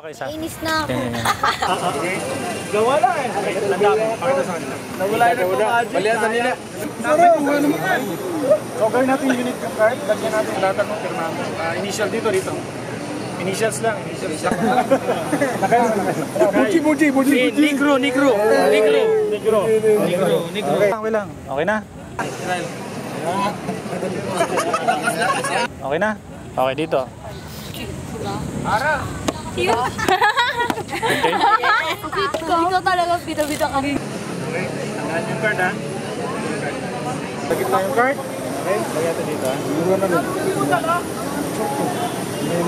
Okay, isa. Inis na ako. Gawa lang eh. Pakita sa kanila. Nawala na ito magic. Balihan nila. So gawin natin yung unit card. Lagyan natin yung lahat ng pirma. Initial dito. Initials lang. Buji. Negro. Okay lang. Okay na? Okay na? Okay dito. Ara! Okay. Ikaw talaga bida-bida ka. Okay. Tanggalin yung card ha. Lagyan tayo yung card. Okay. Lagyan ito dito ha.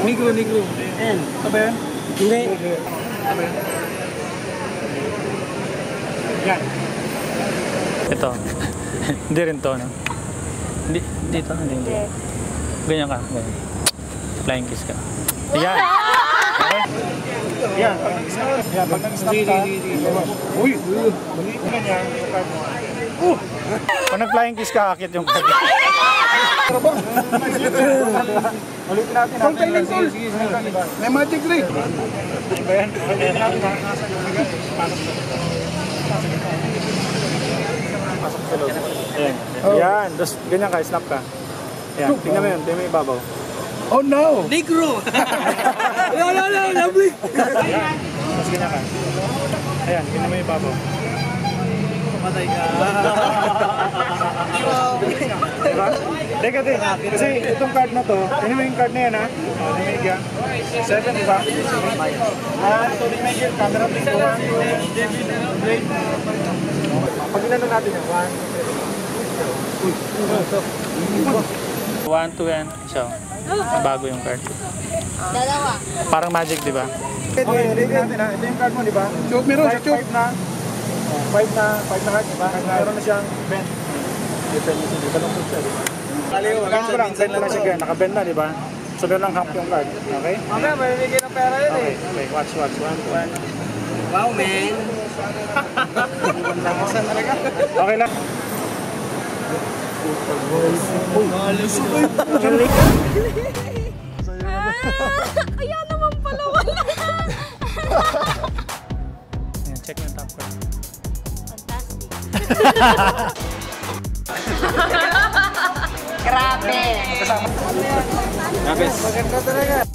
Negro. N. Ito ba yan? Hindi. Ito ba yan? Yan. Ito. Hindi rin to, no? Hindi. Dito. Hindi. Ganyan ka. Ganyan. Flying kiss ka. Yan. Okay. Yan. Pag nag-stop ka. Uy. Ganyan. Yung card mo. Kung nag-flying kiss ka, akit yung card. Ulitin natin. May magic ring. Ba yan? Ulitin natin. Pasok sa loob. Yan. Tapos ganyan ka. Snap ka. Yan. Tingnan mo yun. Tingnan mo yung ibabaw. Oh no! Negro! No! Lovely! Yan. Tapos ganyan ka. Ayan. Tingnan mo yung ibabaw. Patay ka. Diba? Teka din. Kasi itong card na to, tingnan mo yung card na yan ha. Tingnan yan. 7 diba? So tingnan yung camera please. 1, 2, 3. Pag inano natin yan. 1, 2 yan. So, bago yung card. Dalawa. Parang magic, di ba? Okay, tingnan natin ha. Ito yung card mo diba? Chop meron sa chop. 5 na. 5 na card diba? Meron na siyang bend. Dito lang po siya diba? Ganito lang, bend na siya. Naka-bend na diba? So meron lang half yung card. Okay? Okay, may bigay ng pera yun eh. Okay, watch. 1, 2. Wow, man! Okay lang. Kaya naman pala wala. Ayan, check yung top card. Fantastic. Grabe. Maganda talaga.